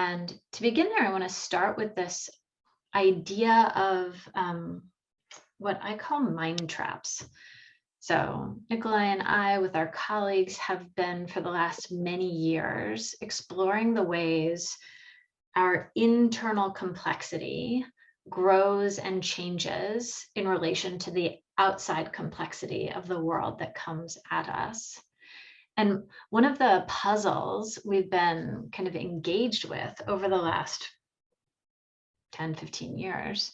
And to begin there, I want to start with this idea of what I call mind traps. So Nikolai and I, with our colleagues, have been for the last many years exploring the ways our internal complexity grows and changes in relation to the outside complexity of the world that comes at us. And one of the puzzles we've been kind of engaged with over the last 10, 15 years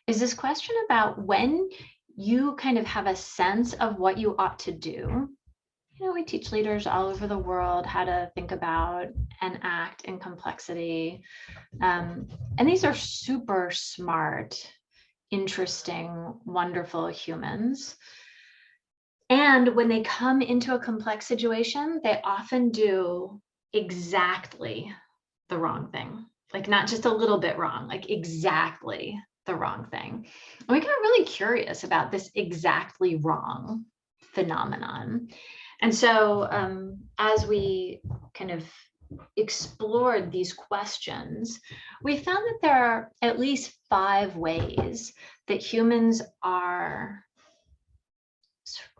is this question about when you kind of have a sense of what you ought to do. You know, we teach leaders all over the world how to think about and act in complexity. And these are super smart, interesting, wonderful humans. And when they come into a complex situation, they often do exactly the wrong thing. Like not just a little bit wrong, like exactly the wrong thing. And we got really curious about this exactly wrong phenomenon. And so as we kind of explored these questions, we found that there are at least 5 ways that humans are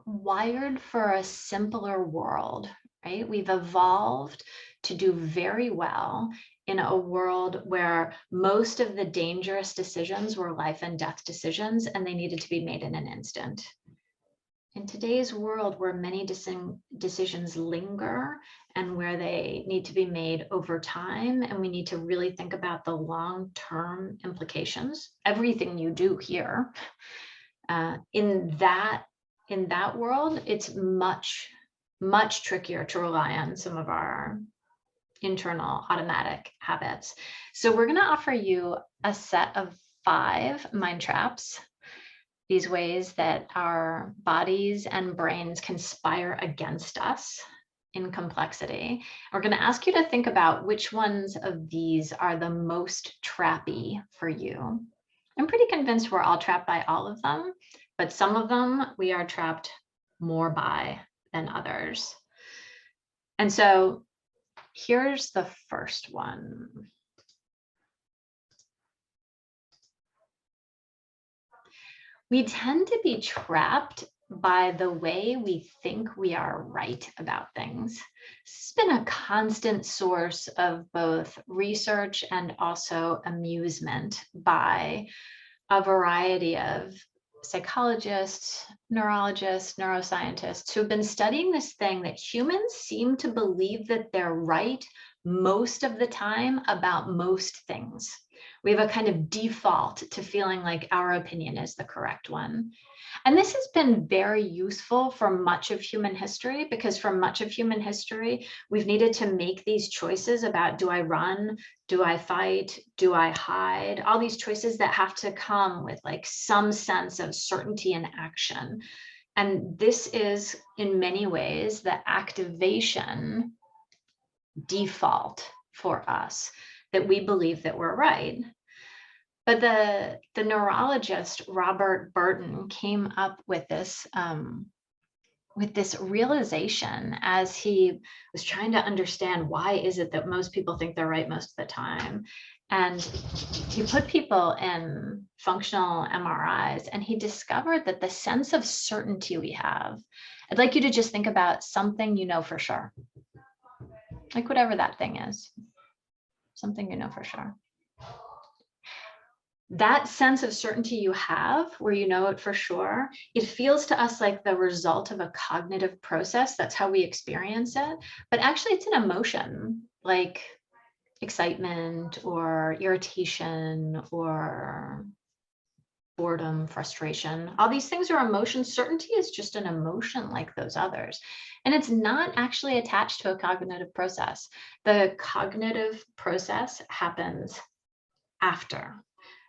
wired for a simpler world, right? We've evolved to do very well in a world where most of the dangerous decisions were life and death decisions, and they needed to be made in an instant. In today's world, where many decisions linger and where they need to be made over time, and we need to really think about the long-term implications, everything you do here, in that world, it's much trickier to rely on some of our internal automatic habits. So we're going to offer you a set of 5 mind traps, these ways that our bodies and brains conspire against us in complexity. We're going to ask you to think about which ones of these are the most trappy for you. I'm pretty convinced we're all trapped by all of them, but some of them we are trapped more by than others. And so here's the first one. We tend to be trapped by the way we think we are right about things. This has been a constant source of both research and also amusement by a variety of psychologists, neurologists, neuroscientists who've been studying this thing that humans seem to believe that they're right most of the time about most things. We have a kind of default to feeling like our opinion is the correct one. And this has been very useful for much of human history, because for much of human history, we've needed to make these choices about, do I run? Do I fight? Do I hide? All these choices that have to come with like some sense of certainty and action. And this is in many ways the activation default for us, that we believe that we're right. But the neurologist Robert Burton came up with this realization as he was trying to understand, why is it that most people think they're right most of the time? And he put people in functional MRIs, and he discovered that the sense of certainty we have, I'd like you to just think about something you know for sure, like whatever that thing is, something you know for sure. That sense of certainty you have, where you know it for sure, it feels to us like the result of a cognitive process. That's how we experience it. But actually, it's an emotion, like excitement or irritation or boredom, frustration. All these things are emotions. Certainty is just an emotion like those others. And it's not actually attached to a cognitive process. The cognitive process happens after.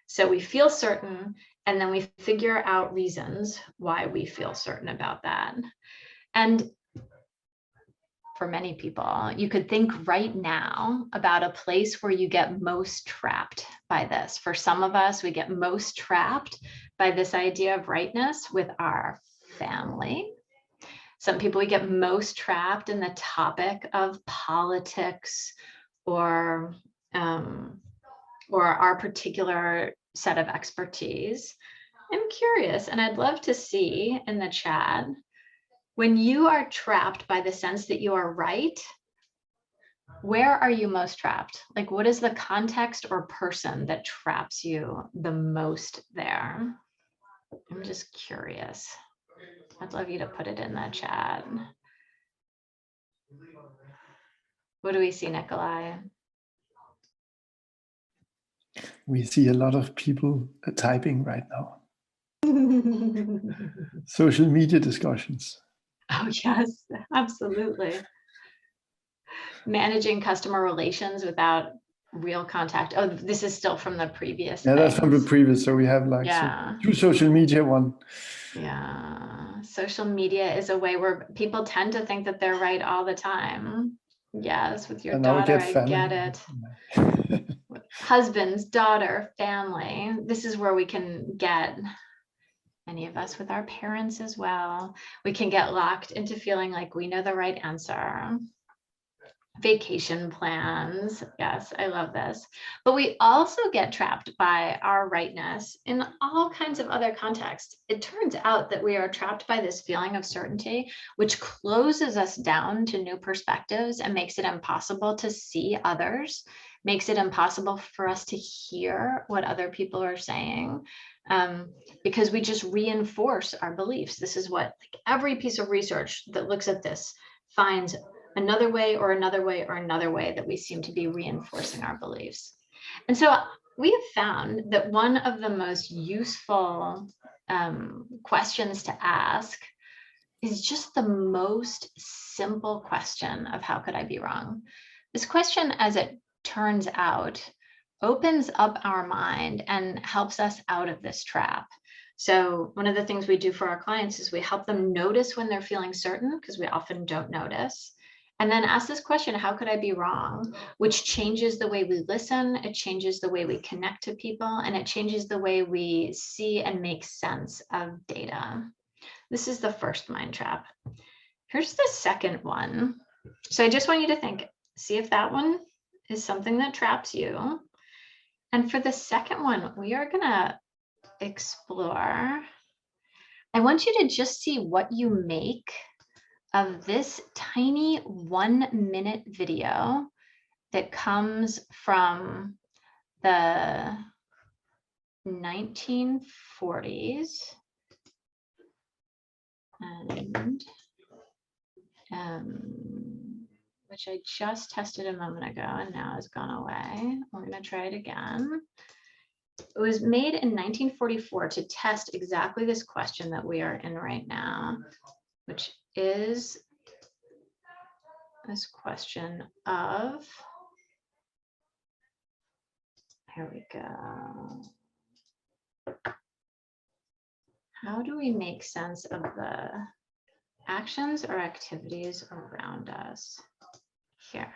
So we feel certain, and then we figure out reasons why we feel certain about that. And for many people, you could think right now about a place where you get most trapped by this. For some of us, we get most trapped by this idea of rightness with our family. Some people, we get most trapped in the topic of politics or our particular set of expertise. I'm curious, and I'd love to see in the chat, when you are trapped by the sense that you are right, where are you most trapped? Like, what is the context or person that traps you the most there? I'm just curious. I'd love you to put it in the chat. What do we see, Nikolai? We see a lot of people typing right now. Social media discussions. Oh, yes, absolutely. Managing customer relations without real contact. Oh, this is still from the previous. Yeah, that's from the previous. So we have like two social media one. Yeah, social media is a way where people tend to think that they're right all the time. Yes, with your daughter, I get it. Husbands, daughter, family. This is where we can get, many of us with our parents as well, we can get locked into feeling like we know the right answer. Vacation plans. Yes, I love this. But we also get trapped by our rightness in all kinds of other contexts. It turns out that we are trapped by this feeling of certainty, which closes us down to new perspectives and makes it impossible to see others, makes it impossible for us to hear what other people are saying, because we just reinforce our beliefs. This is what, like, every piece of research that looks at this finds another way or another way or another way that we seem to be reinforcing our beliefs. And so we have found that one of the most useful questions to ask is just the most simple question of how could I be wrong? This question, as it turns out, opens up our mind and helps us out of this trap. So one of the things we do for our clients is we help them notice when they're feeling certain, because we often don't notice. And then ask this question, how could I be wrong? Which changes the way we listen, it changes the way we connect to people, and it changes the way we see and make sense of data. This is the first mind trap. Here's the second one. So I just want you to think, see if that one is something that traps you. And for the second one, we are gonna explore. I want you to just see what you make of this tiny 1-minute video that comes from the 1940s and which I just tested a moment ago and now has gone away. We're going to try it again. It was made in 1944 to test exactly this question that we are in right now, which is this question of, here we go. How do we make sense of the actions or activities around us? Here.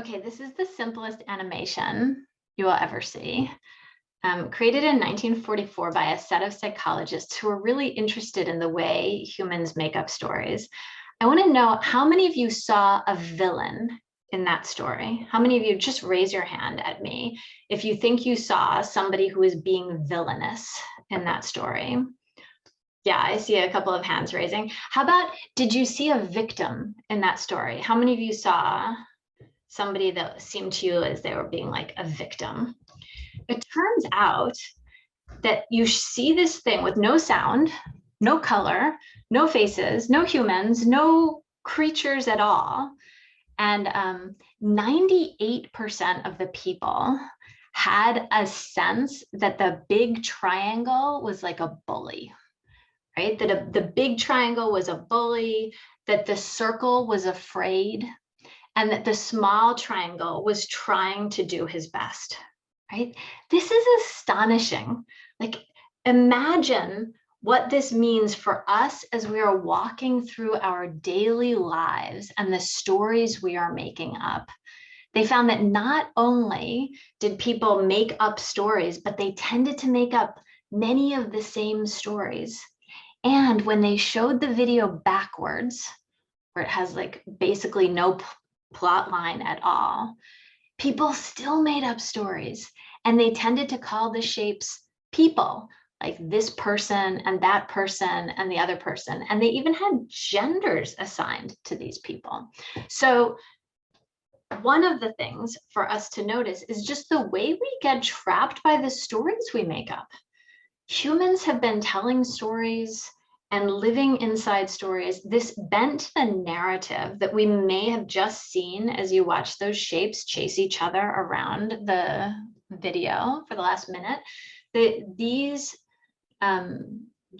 Okay, this is the simplest animation you will ever see. Created in 1944 by a set of psychologists who are really interested in the way humans make up stories. I want to know how many of you saw a villain in that story? How many of you, just raise your hand at me if you think you saw somebody who is being villainous in that story? Yeah, I see a couple of hands raising. How about, did you see a victim in that story? How many of you saw somebody that seemed to you as they were being like a victim? It turns out that you see this thing with no sound, no color, no faces, no humans, no creatures at all. And 98% of the people had a sense that the big triangle was like a bully, right? That the big triangle was a bully, that the circle was afraid, and that the small triangle was trying to do his best, right? This is astonishing. Like, imagine what this means for us as we are walking through our daily lives and the stories we are making up. They found that not only did people make up stories, but they tended to make up many of the same stories. And when they showed the video backwards, where it has like basically no plot line at all, people still made up stories, and they tended to call the shapes people, like this person and that person and the other person. And they even had genders assigned to these people. So one of the things for us to notice is just the way we get trapped by the stories we make up. Humans have been telling stories and living inside stories, this bent to the narrative that we may have just seen as you watch those shapes chase each other around the video for the last minute.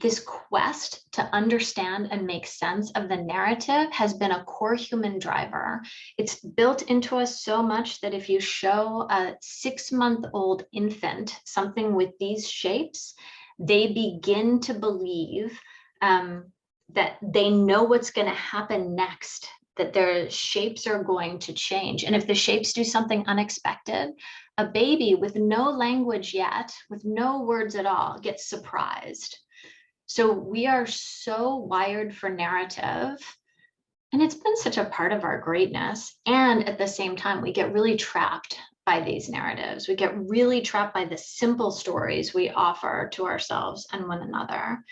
This quest to understand and make sense of the narrative has been a core human driver. It's built into us so much that if you show a 6-month-old infant something with these shapes, they begin to believe that they know what's going to happen next, that their shapes are going to change. And if the shapes do something unexpected, a baby with no language yet, with no words at all, gets surprised. So we are so wired for narrative, and it's been such a part of our greatness. And at the same time, we get really trapped by these narratives. We get really trapped by the simple stories we offer to ourselves and one another.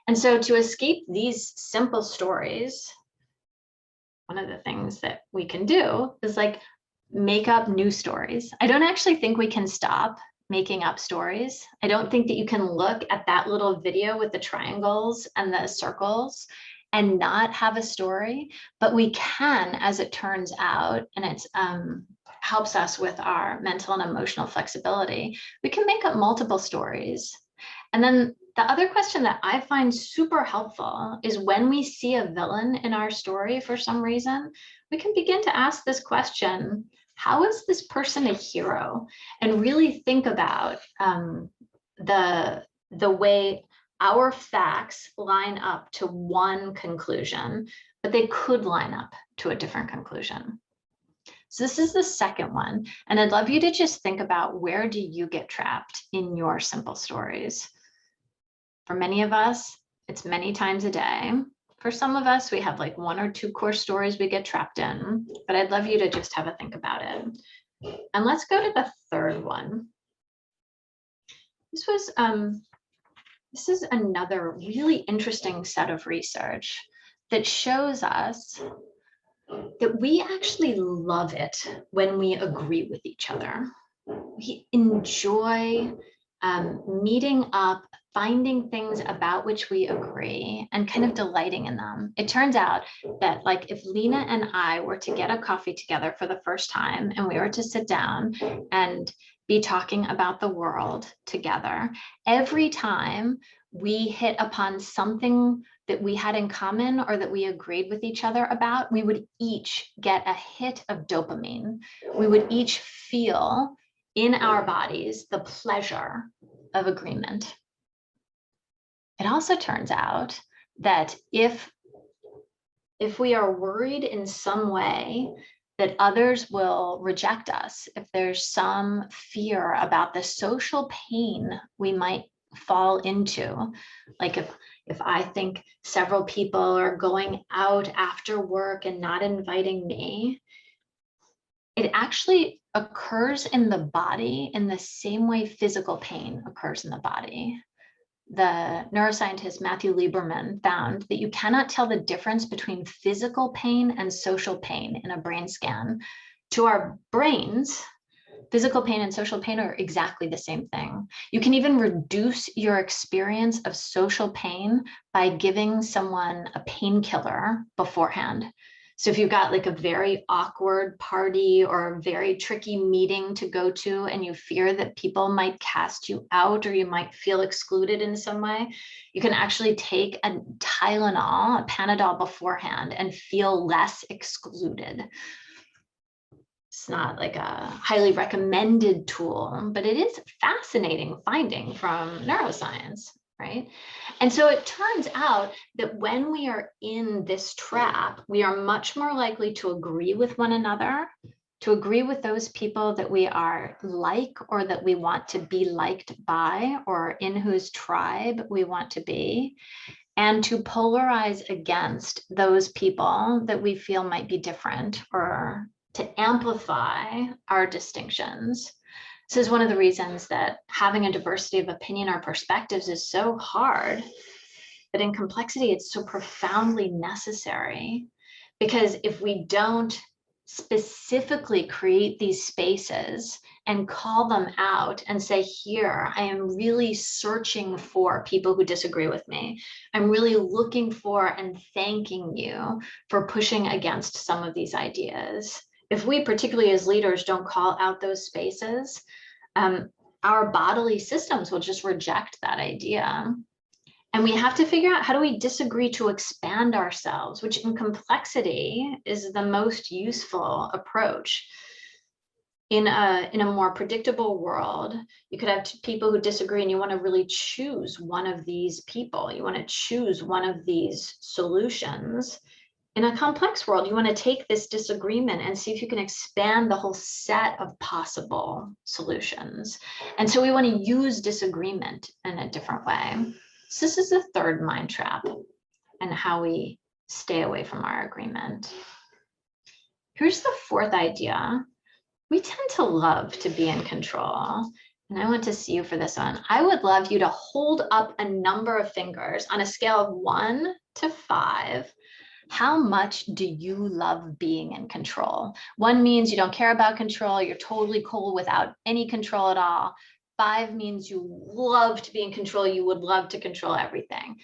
And so to escape these simple stories, one of the things that we can do is like make up new stories. I don't actually think we can stop making up stories. I don't think that you can look at that little video with the triangles and the circles and not have a story, but we can, as it turns out, and it's helps us with our mental and emotional flexibility. We can make up multiple stories. And then the other question that I find super helpful is when we see a villain in our story for some reason, we can begin to ask this question: how is this person a hero? And really think about the way our facts line up to one conclusion, but they could line up to a different conclusion. So this is the second one. And I'd love you to just think about, where do you get trapped in your simple stories? For many of us, it's many times a day. For some of us, we have like 1 or 2 core stories we get trapped in, but I'd love you to just have a think about it. And let's go to the third one. This is another really interesting set of research that shows us that we actually love it when we agree with each other. We enjoy meeting up, finding things about which we agree, and kind of delighting in them. It turns out that, like, if Lena and I were to get a coffee together for the first time and we were to sit down and be talking about the world together, every time we hit upon something that we had in common or that we agreed with each other about, we would each get a hit of dopamine. We would each feel in our bodies the pleasure of agreement. It also turns out that if we are worried in some way that others will reject us, if there's some fear about the social pain we might fall into, like if I think several people are going out after work and not inviting me, it actually occurs in the body in the same way physical pain occurs in the body. The neuroscientist Matthew Lieberman found that you cannot tell the difference between physical pain and social pain in a brain scan. To our brains, physical pain and social pain are exactly the same thing. You can even reduce your experience of social pain by giving someone a painkiller beforehand. So if you've got like a very awkward party or a very tricky meeting to go to, and you fear that people might cast you out or you might feel excluded in some way, you can actually take a Tylenol, a Panadol beforehand and feel less excluded. It's not like a highly recommended tool, but it is fascinating finding from neuroscience, right? And so it turns out that when we are in this trap, we are much more likely to agree with one another, to agree with those people that we are like or that we want to be liked by, or in whose tribe we want to be, and to polarize against those people that we feel might be different, or to amplify our distinctions. This is one of the reasons that having a diversity of opinion or perspectives is so hard, but in complexity, it's so profoundly necessary. Because if we don't specifically create these spaces and call them out and say, here, I am really searching for people who disagree with me. I'm really looking for and thanking you for pushing against some of these ideas. If we, particularly as leaders, don't call out those spaces, our bodily systems will just reject that idea. And we have to figure out, how do we disagree to expand ourselves, which in complexity is the most useful approach. In a more predictable world, you could have people who disagree and you want to really choose one of these people. You want to choose one of these solutions. In a complex world, you want to take this disagreement and see if you can expand the whole set of possible solutions. And so we want to use disagreement in a different way. So this is the third mind trap and how we stay away from our agreement. Here's the fourth idea. We tend to love to be in control. And I want to see you for this one. I would love you to hold up a number of fingers on a scale of 1 to 5. How much do you love being in control? 1 means you don't care about control. You're totally cool without any control at all. 5 means you love to be in control. You would love to control everything.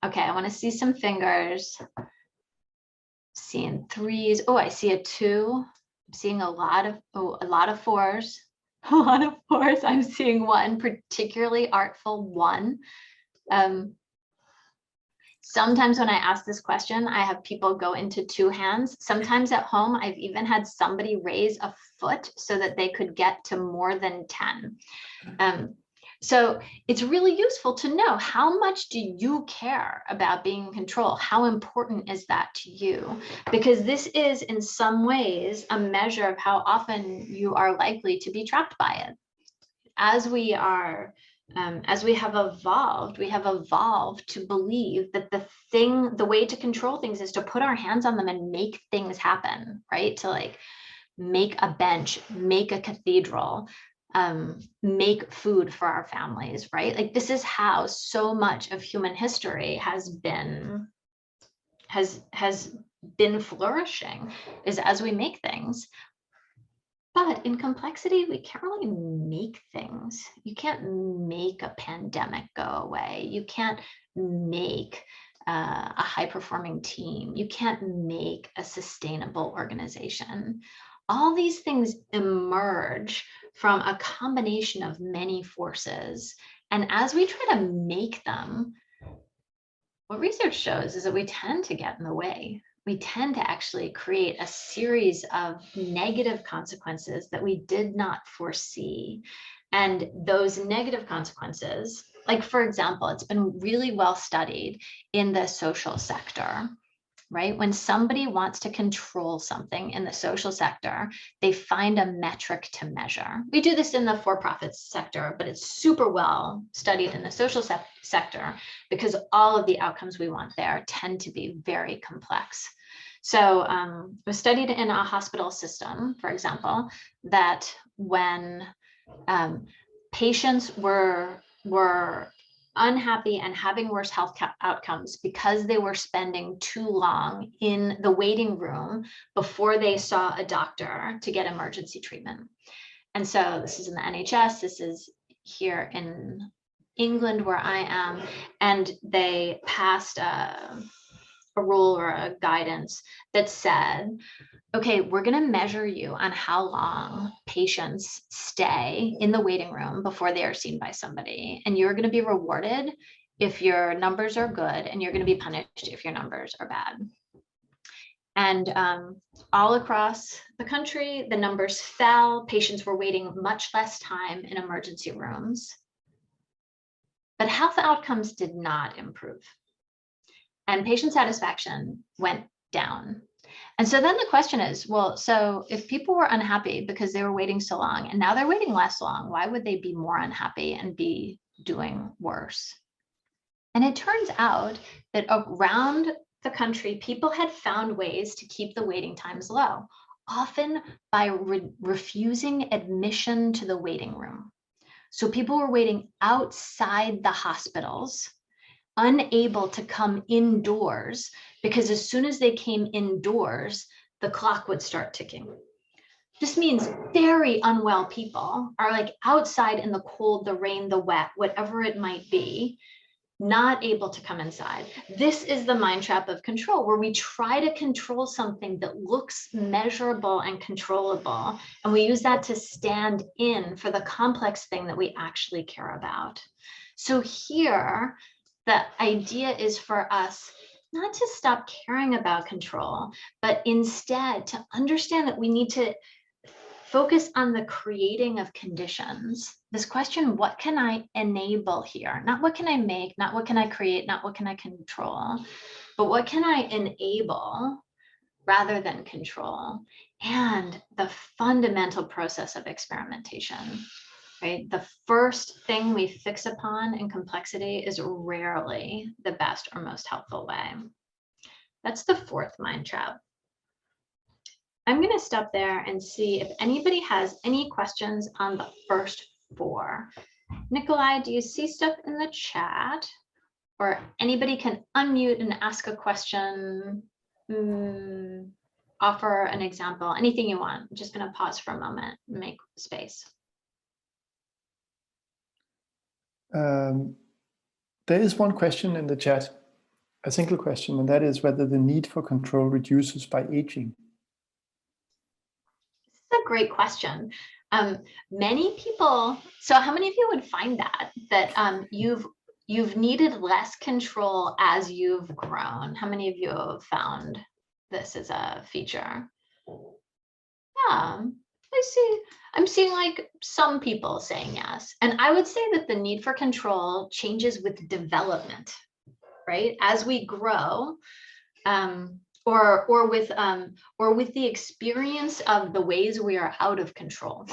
Okay, I want to see some fingers. Seeing 3s. Oh, I see a 2. I'm seeing a lot of 4s. A lot of 4s. I'm seeing 1, particularly artful 1. Sometimes when I ask this question, I have people go into 2 hands. Sometimes at home, I've even had somebody raise a foot so that they could get to more than 10. So it's really useful to know, how much do you care about being in control? How important is that to you? Because this is in some ways a measure of how often you are likely to be trapped by it. As we have evolved to believe that the way to control things is to put our hands on them and make things happen, right? To like make a bench, make a cathedral, make food for our families, right? Like this is how so much of human history has been flourishing, is as we make things. But in complexity, we can't really make things. You can't make a pandemic go away. You can't make a high-performing team. You can't make a sustainable organization. All these things emerge from a combination of many forces. And as we try to make them, what research shows is that we tend to get in the way. We tend to actually create a series of negative consequences that we did not foresee. And those negative consequences, like for example, it's been really well studied in the social sector, right? When somebody wants to control something in the social sector, they find a metric to measure. We do this in the for-profit sector, but it's super well studied in the social sector because all of the outcomes we want there tend to be very complex. So it was studied in a hospital system, for example, that when patients were unhappy and having worse health outcomes because they were spending too long in the waiting room before they saw a doctor to get emergency treatment. And so this is in the NHS, this is here in England where I am, and they passed a rule or a guidance that said, okay, we're going to measure you on how long patients stay in the waiting room before they are seen by somebody. And you're going to be rewarded if your numbers are good, and you're going to be punished if your numbers are bad. And all across the country, the numbers fell. Patients were waiting much less time in emergency rooms. But health outcomes did not improve. And patient satisfaction went down. And so then the question is, well, so if people were unhappy because they were waiting so long and now they're waiting less long, why would they be more unhappy and be doing worse? And it turns out that around the country, people had found ways to keep the waiting times low, often by refusing admission to the waiting room. So people were waiting outside the hospitals, unable to come indoors, because as soon as they came indoors, the clock would start ticking. This means very unwell people are like outside in the cold, the rain, the wet, whatever it might be, not able to come inside. This is the mind trap of control, where we try to control something that looks measurable and controllable, and we use that to stand in for the complex thing that we actually care about. So here, the idea is for us not to stop caring about control, but instead to understand that we need to focus on the creating of conditions. This question, what can I enable here? Not what can I make, not what can I create, not what can I control, but what can I enable rather than control? And the fundamental process of experimentation, right? The first thing we fix upon in complexity is rarely the best or most helpful way. That's the fourth mind trap. I'm going to stop there and see if anybody has any questions on the first four. Nikolai, do you see stuff in the chat? Or anybody can unmute and ask a question, offer an example, anything you want. I'm just going to pause for a moment and make space. There is one question in the chat, a single question, and that is whether the need for control reduces by aging. A great question. Many people, so how many of you would find that you've needed less control as you've grown? How many of you have found this as a feature? Yeah, I'm seeing like some people saying yes. And I would say that the need for control changes with development, right? As we grow, or with the experience of the ways we are out of control.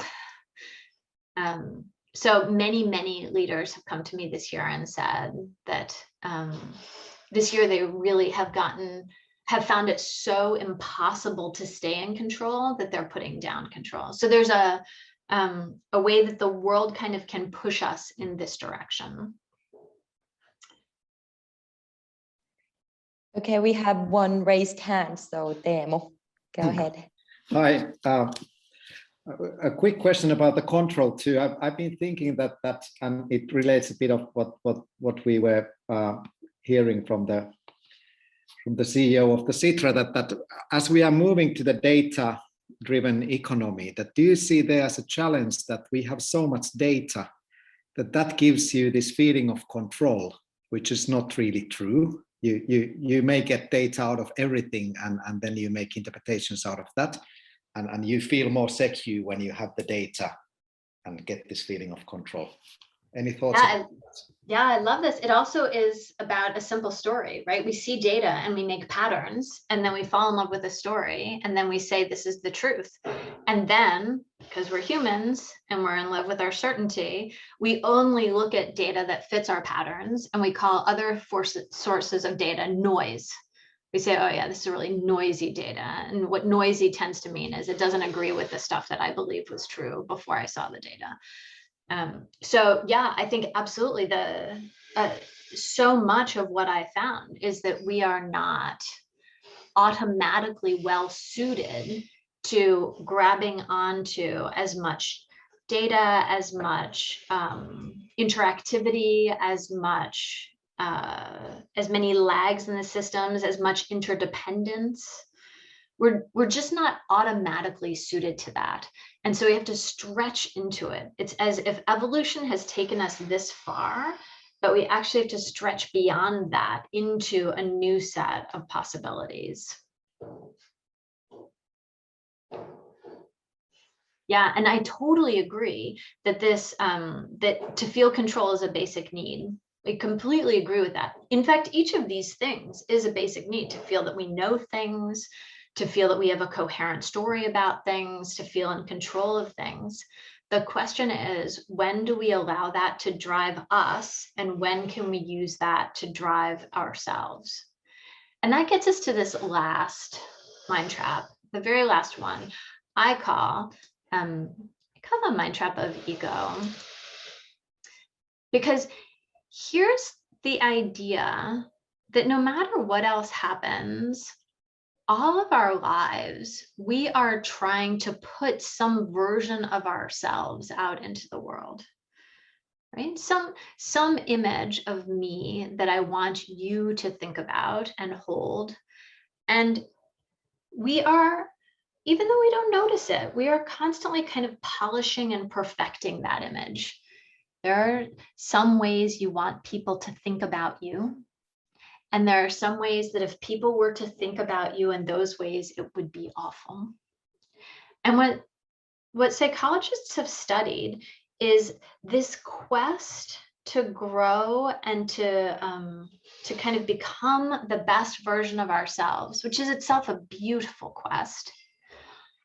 So many leaders have come to me this year and said that this year they really have found it so impossible to stay in control that they're putting down control. So there's a way that the world kind of can push us in this direction. Okay, we have one raised hand, so Teemu, go ahead. Hi, a quick question about the control too. I've been thinking that it relates a bit of what we were hearing from the CEO of the Sitra, that as we are moving to the data-driven economy, that do you see there as a challenge that we have so much data that gives you this feeling of control, which is not really true? You may get data out of everything, and then you make interpretations out of that, and you feel more secure when you have the data and get this feeling of control. Any thoughts? Yeah, I love this. It also is about a simple story, right? We see data and we make patterns, and then we fall in love with a story, and then we say this is the truth. And then, because we're humans and we're in love with our certainty, we only look at data that fits our patterns, and we call other sources of data noise, We say, oh yeah, this is really noisy data. And what noisy tends to mean is it doesn't agree with the stuff that I believed was true before I saw the data. So yeah, I think absolutely so much of what I found is that we are not automatically well suited to grabbing onto as much data, as much interactivity, as many lags in the systems, as much interdependence. We're just not automatically suited to that. And so we have to stretch into it. It's as if evolution has taken us this far, but we actually have to stretch beyond that into a new set of possibilities. Yeah, and I totally agree that that to feel control is a basic need. I completely agree with that. In fact, each of these things is a basic need, to feel that we know things, to feel that we have a coherent story about things, to feel in control of things. The question is, when do we allow that to drive us, and when can we use that to drive ourselves? And that gets us to this last mind trap, the very last one. I call the mind trap of ego, because here's the idea that no matter what else happens, all of our lives, we are trying to put some version of ourselves out into the world, right? Some image of me that I want you to think about and hold. And we are, even though we don't notice it, we are constantly kind of polishing and perfecting that image. There are some ways you want people to think about you. And there are some ways that if people were to think about you in those ways, it would be awful. And what psychologists have studied is this quest to grow and to kind of become the best version of ourselves, which is itself a beautiful quest,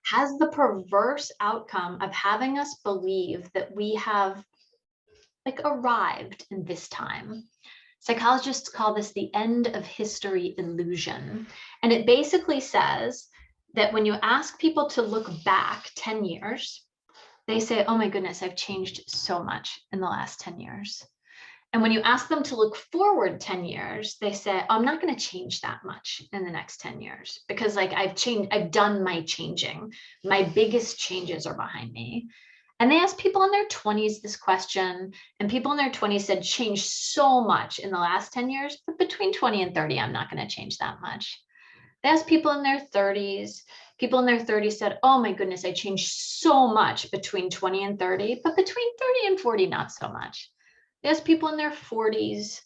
has the perverse outcome of having us believe that we have like arrived in this time. Psychologists call this the end of history illusion. And it basically says that when you ask people to look back 10 years, they say, oh my goodness, I've changed so much in the last 10 years. And when you ask them to look forward 10 years, they say, oh, I'm not going to change that much in the next 10 years because like I've done my changing. My biggest changes are behind me. And they asked people in their 20s this question, and people in their 20s said, changed so much in the last 10 years, but between 20 and 30, I'm not going to change that much. They asked people in their 30s, people in their 30s said, oh my goodness, I changed so much between 20 and 30, but between 30 and 40, not so much. They asked people in their 40s,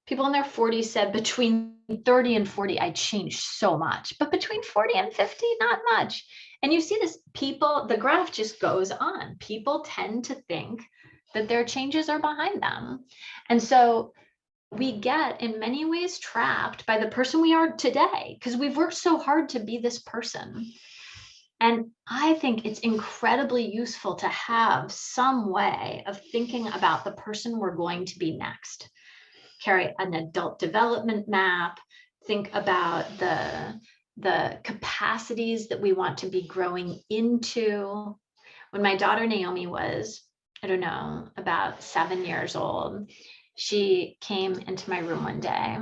people in their 40s said between 30 and 40, I changed so much, but between 40 and 50, not much. And you see this, people, the graph just goes on. People tend to think that their changes are behind them. And so we get in many ways trapped by the person we are today because we've worked so hard to be this person. And I think it's incredibly useful to have some way of thinking about the person we're going to be next. Carry an adult development map, think about the capacities that we want to be growing into. When my daughter Naomi was, I don't know, about 7 years old, she came into my room one day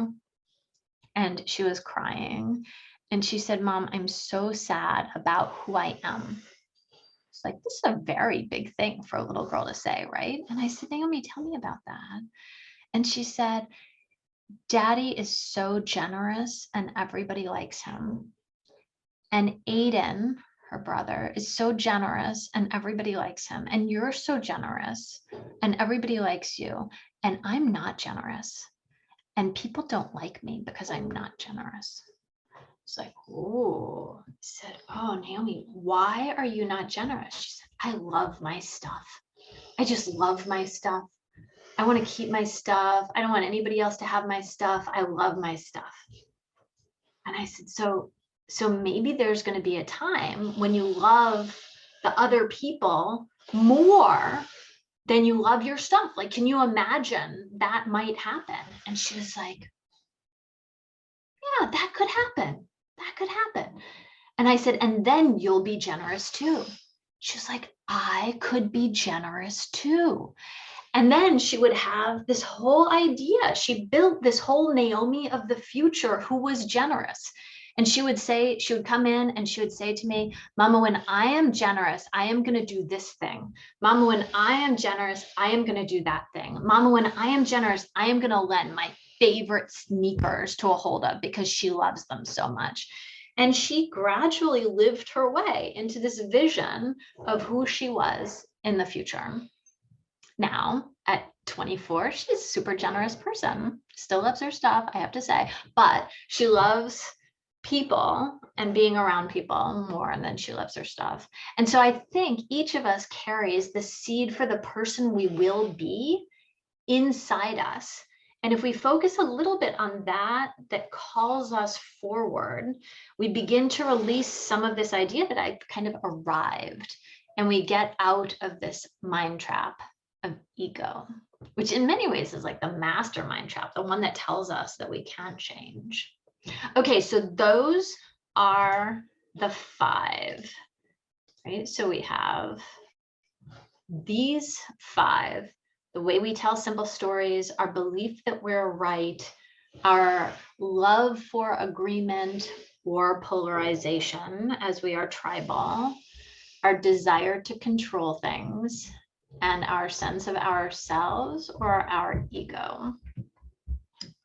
and she was crying. And she said, Mom, I'm so sad about who I am. It's like, this is a very big thing for a little girl to say, right? And I said, Naomi, tell me about that. And she said, Daddy is so generous and everybody likes him. And Aiden, her brother, is so generous and everybody likes him. And you're so generous and everybody likes you. And I'm not generous. And people don't like me because I'm not generous. It's like, oh, I said, oh, Naomi, why are you not generous? She said, I love my stuff. I just love my stuff. I want to keep my stuff. I don't want anybody else to have my stuff. I love my stuff. And I said, so maybe there's going to be a time when you love the other people more than you love your stuff. Like, can you imagine that might happen? And she was like, yeah, that could happen. That could happen. And I said, and then you'll be generous too. She's like, I could be generous too. And then she would have this whole idea. She built this whole Naomi of the future who was generous. And she would say, she would come in and she would say to me, Mama, when I am generous, I am going to do this thing. Mama, when I am generous, I am going to do that thing. Mama, when I am generous, I am going to lend my favorite sneakers to a holdup because she loves them so much. And she gradually lived her way into this vision of who she was in the future. Now, at 24, she's a super generous person, still loves her stuff, I have to say, but she loves people and being around people more than she loves her stuff. And so I think each of us carries the seed for the person we will be inside us. And if we focus a little bit on that calls us forward, we begin to release some of this idea that I kind of arrived, and we get out of this mind trap of ego, which in many ways is like the mastermind trap, the one that tells us that we can't change. Okay, so those are the 5, right? So we have these 5, the way we tell simple stories, our belief that we're right, our love for agreement or polarization as we are tribal, our desire to control things, and our sense of ourselves or our ego,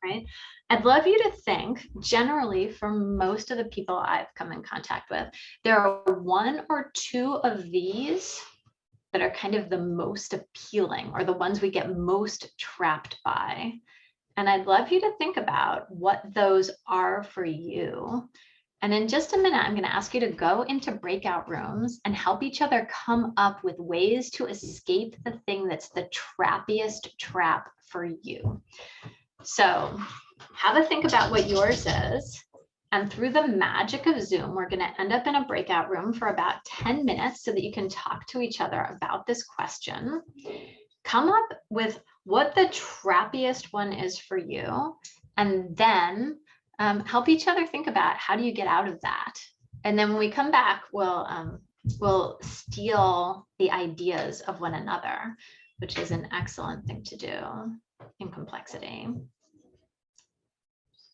right? I'd love you to think, generally, for most of the people I've come in contact with, there are 1 or 2 of these that are kind of the most appealing, or the ones we get most trapped by. And I'd love you to think about what those are for you. And in just a minute, I'm going to ask you to go into breakout rooms and help each other come up with ways to escape the thing that's the trappiest trap for you. So have a think about what yours is. And through the magic of Zoom, we're going to end up in a breakout room for about 10 minutes so that you can talk to each other about this question. Come up with what the trappiest one is for you, and then help each other think about how do you get out of that. And then when we come back, we'll steal the ideas of one another, which is an excellent thing to do in complexity.